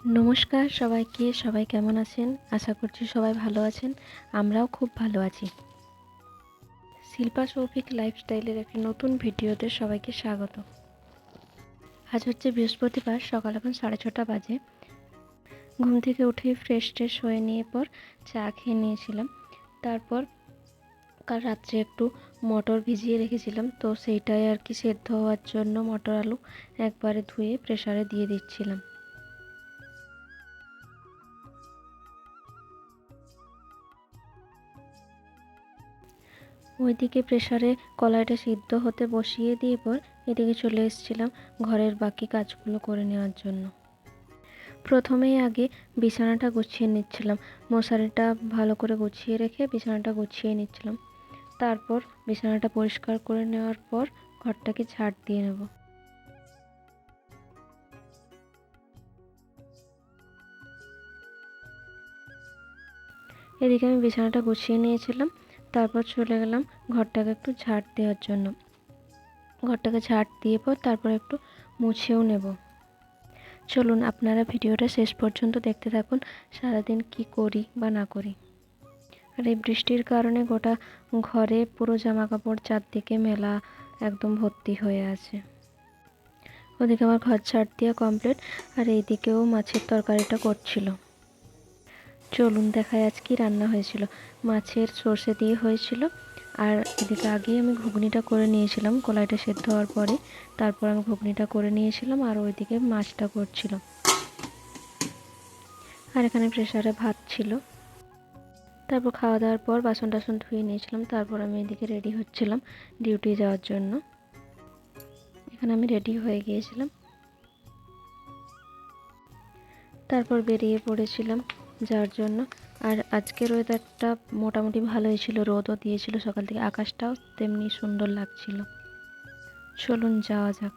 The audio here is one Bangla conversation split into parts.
নমস্কার সবাইকে। সবাই কেমন আছেন? আশা করছি সবাই ভালো আছেন। আমরাও খুব ভালো আছি। শিল্পা শৌভিক লাইফস্টাইলের একটি নতুন ভিডিওতে সবাইকে স্বাগত। আজ হচ্ছে বৃহস্পতিবার, সকাল এখন 6:30 বাজে। ঘুম থেকে উঠেই ফ্রেশ হয়ে নিয়ে পর চা খেয়ে নিয়েছিলাম। তারপর কাল রাত্রে একটু মটর ভিজিয়ে রেখেছিলাম, তো সেইটাই আর কি সেদ্ধ হওয়ার জন্য মটর আলু একবারে ধুয়ে প্রেসারে দিয়ে দিচ্ছিলাম। ওইদিকে প্রেসারে কলাইটা সিদ্ধ হতে বসিয়ে দিয়ে পর এদিকে চলে এসেছিলাম ঘরের বাকি কাজগুলো করে নেওয়ার জন্য। প্রথমেই আগে বিছানাটা গুছিয়ে নিচ্ছিলাম। মশারিটা ভালো করে গুছিয়ে রেখে বিছানাটা গুছিয়ে নিচ্ছিলাম। তারপর বিছানাটা পরিষ্কার করে নেওয়ার পর ঘরটাকে ঝাড় দিয়ে নেব। এদিকে আমি বিছানাটা গুছিয়ে নিয়েছিলাম। তারপর চলে গেলাম ঘরটাকে একটু ঝাড় দেওয়ার জন্য। ঘরটাকে ঝাড় দিয়ে পর তারপর একটু মুছেও নেব। চলুন আপনারা ভিডিওটা শেষ পর্যন্ত দেখতে থাকুন, সারাদিন কি করি বা না করি। আর এই বৃষ্টির কারণে গোটা ঘরে পুরো জামা কাপড় চারদিকে মেলা একদম ভর্তি হয়ে আছে। ওদিকে আমার ঘর ঝাড় দেওয়া কমপ্লিট, আর এইদিকেও মাছের তরকারিটা করছিল। চলুন দেখায় আজ কি রান্না হয়েছিল। মাছের সর্ষে দিয়ে হয়েছিল, আর এদিকে আগেই আমি ঘুগনিটা করে নিয়েছিলাম। কলাইটা সেদ্ধ হওয়ার পরে তারপর আমি ঘুগনিটা করে নিয়েছিলাম, আর ওইদিকে মাছটা করছিল। আর এখানে প্রেসারে ভাত ছিল। তারপর খাওয়া দাওয়ার পর বাসন টাসন ধুয়ে নিয়েছিলাম। তারপর আমি এদিকে রেডি হচ্ছিলাম ডিউটি যাওয়ার জন্য। এখানে আমি রেডি হয়ে গিয়েছিলাম। তারপর বেরিয়ে পড়েছিলাম যাওয়ার জন্য। আর আজকের ওয়েদারটা মোটামুটি ভালোই ছিল, রোদও দিয়েছিল সকাল থেকে, আকাশটাও তেমনি সুন্দর লাগছিল। চলুন যাওয়া যাক।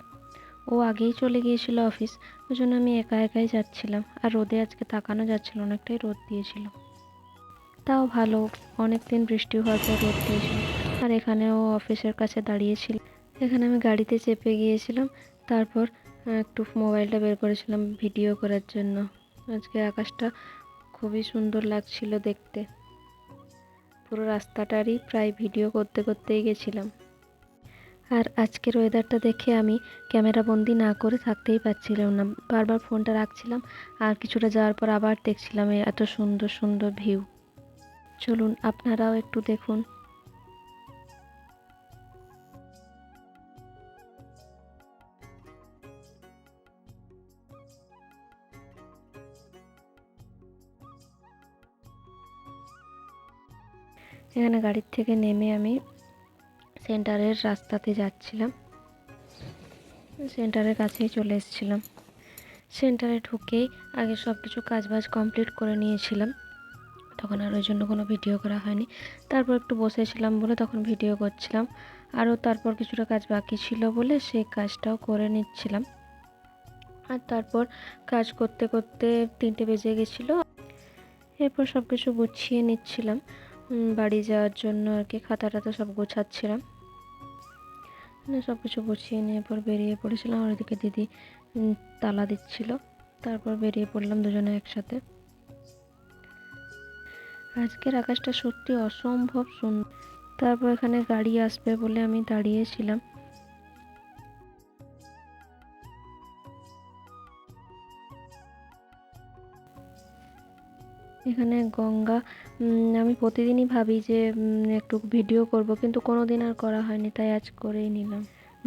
ও আগেই চলে গিয়েছিল অফিস, ওই জন্য আমি একাই যাচ্ছিলাম। আর রোদে আজকে তাকানো যাচ্ছিল, অনেকটাই রোদ দিয়েছিল। তাও ভালো, অনেক দিন বৃষ্টি হওয়ার পর রোদ দিয়েছিল। আর এখানেও অফিসের কাছে দাঁড়িয়েছিল। এখানে আমি গাড়িতে চেপে গিয়েছিলাম। তারপর একটু মোবাইলটা বের করেছিলাম ভিডিও করার জন্য। আজকে আকাশটা খুবই সুন্দর লাগছিল দেখতে। পুরো রাস্তাটারই প্রায় ভিডিও করতে করতেই গেছিলাম। আর আজকের ওয়েদারটা দেখে আমি ক্যামেরা বন্দি না করে থাকতেই পারছিলাম না। বারবার ফোনটা রাখছিলাম, আর কিছুটা যাওয়ার পর আবার দেখছিলাম এত সুন্দর সুন্দর ভিউ। চলুন আপনারাও একটু দেখুন। এখানে গাড়ির থেকে নেমে আমি সেন্টারের রাস্তাতে যাচ্ছিলাম। সেন্টারের কাছেই চলে এসেছিলাম। সেন্টারে ঢুকেই আগে সব কিছু কাজবাজ কমপ্লিট করে নিয়েছিলাম, তখন আর ওই জন্য কোনো ভিডিও করা হয়নি। তারপর একটু বসেছিলাম বলে তখন ভিডিও করছিলাম। আরও তারপর কিছুটা কাজ বাকি ছিল বলে সেই কাজটাও করে নিচ্ছিলাম। আর তারপর কাজ করতে করতে 3টে বেজে গেছিলো। এরপর সব কিছু গুছিয়ে নিচ্ছিলাম বাড়ি যাওয়ার জন্য আর কি। খাতা টাতা সব গোছাচ্ছিলাম। সব কিছু গুছিয়ে নিয়ে পর বেরিয়ে পড়েছিলাম। আর ওইদিকে দিদি তালা দিচ্ছিল। তারপর বেরিয়ে পড়লাম দুজনে একসাথে। আজকের আকাশটা সত্যি অসম্ভব সুন্দর। তারপর এখানে গাড়ি আসবে বলে আমি দাঁড়িয়েছিলাম। এখানে গঙ্গা, আমি প্রতিদিনই ভাবি যে একটু ভিডিও করব, কিন্তু কোনো দিন আর করা হয়নি, তাই আজ করেই নিলাম।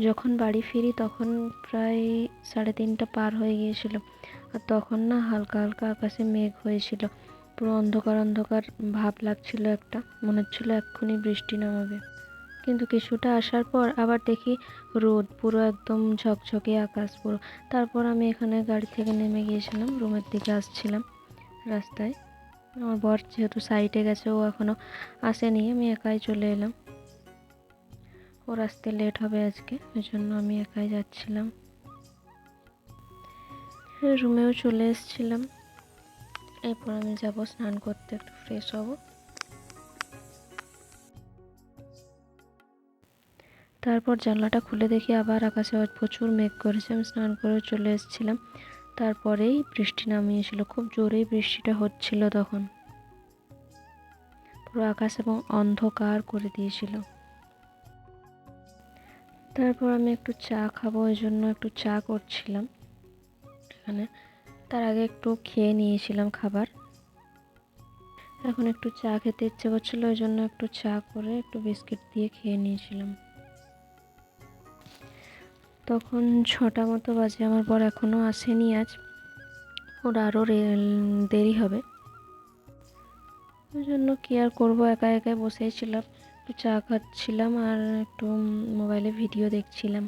যখন বাড়ি ফিরি তখন প্রায় 3:30 পার হয়ে গিয়েছিল। আর তখন না হালকা হালকা আকাশে মেঘ হয়েছিল, পুরো অন্ধকার অন্ধকার ভাব লাগছিল, একটা মনে হচ্ছিল এক্ষুনি বৃষ্টি নামাবে। কিন্তু কিছুটা আসার পর আবার দেখি রোদ, পুরো একদম ঝকঝকে আকাশ পুরো। তারপর আমি এখানে গাড়ি থেকে নেমে গিয়েছিলাম, রুমের দিকে আসছিলাম রাস্তায়। আমার বর যেহেতু সাইডে গেছে, ও এখনও আসেনি, আমি একাই চলে এলাম। ওর আসতে লেট হবে আজকে, ওই জন্য আমি একাই যাচ্ছিলাম। রুমেও চলে এসেছিলাম। এরপর আমি যাব স্নান করতে, একটু ফ্রেশ হব। তারপর জানলাটা খুলে দেখি আবার আকাশে প্রচুর মেঘ করেছে। আমি স্নান করে চলে এসেছিলাম। তারপরেই বৃষ্টি নামিয়েছিল, খুব জোরেই বৃষ্টিটা হচ্ছিল তখন, পুরো আকাশ এবং অন্ধকার করে দিয়েছিল। তারপর আমি একটু চা খাবো, ওই জন্য একটু চা করছিলাম এখানে। তার আগে একটু খেয়ে নিয়েছিলাম খাবার, এখন একটু চা খেতে ইচ্ছে করছিল, ওই জন্য একটু চা করে একটু বিস্কিট দিয়ে খেয়ে নিয়েছিলাম। তখন 6টা মতো বাজে, আমার বর এখনও আসেনি, আজ ওর আরও দেরি হবে, ওই জন্য কি আর করবো, একা একাই বসেছিলাম, একটু চা খাচ্ছিলাম আর একটু মোবাইলে ভিডিও দেখছিলাম।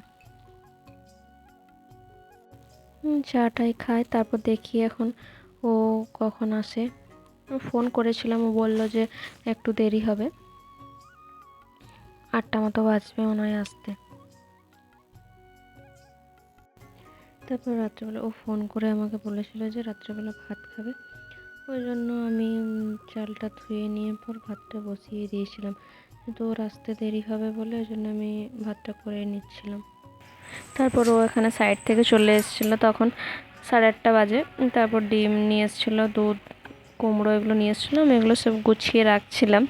চাটাই খাই, তারপর দেখি এখন ও কখন আসে। ফোন করেছিলাম, ও বললো যে একটু দেরি হবে, 8টা মতো বাজবে মনে হয় আসতে। তারপর রাত্রেবেলা ও ফোন করে আমাকে বলেছিল যে রাত্রেবেলা ভাত খাবে, ওই জন্য আমি চালটা ধুয়ে নিয়ে পর ভাতটা বসিয়ে দিয়েছিলাম, কিন্তু ওর আসতে দেরি হবে বলে ওই জন্য আমি ভাতটা করে নিচ্ছিলাম। তারপর ও এখানে সাইড থেকে চলে এসেছিলো, তখন 8:30 বাজে। তারপর ডিম নিয়ে এসেছিলো, দুধ, কুমড়ো এগুলো নিয়ে এসেছিলো, আমি এগুলো সব গুছিয়ে রাখছিলাম।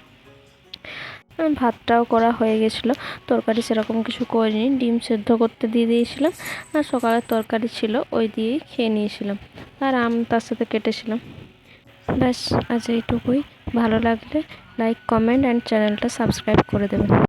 ভাতটাও করা হয়ে গেছিলো, তরকারি সেরকম কিছু করিনি, ডিম সেদ্ধ করতে দিয়ে দিয়েছিলাম, আর সকালের তরকারি ছিল ওই দিয়েই খেয়ে নিয়েছিলাম, আর আম তার সাথে কেটেছিলাম। ব্যাস, আজ এইটুকুই। ভালো লাগলে লাইক, কমেন্ট অ্যান্ড চ্যানেলটা সাবস্ক্রাইব করে দেবেন।